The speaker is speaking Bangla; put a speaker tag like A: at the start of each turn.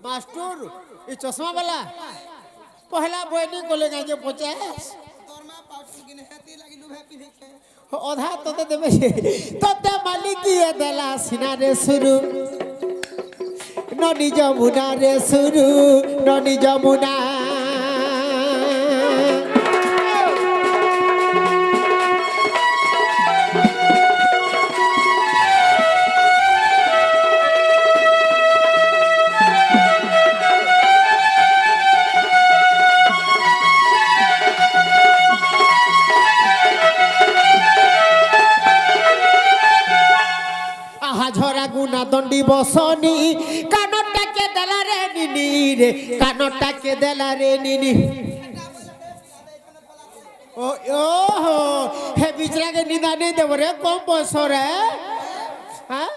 A: মাস্টর এই চশমা वाला পহলা বইনি গলে গাজে 50
B: দরমা পাউছি কিনে হেতি লাগিলু ভ্যাপি দেখে
A: অধা তোতে দেবে তোতে মালিকিয়ে দেলা সিনারে শুরু ননি যমুনা রে শুরু ননি যমুনা ঝরা গুনা দণ্ডি বসনি কানটাকে দেলা রে নিনি রে কানটাকে দেলা রে নিনি ও ও হে বিচরাকে নিদা নেই দেব রে কম বয়স রে হ্যাঁ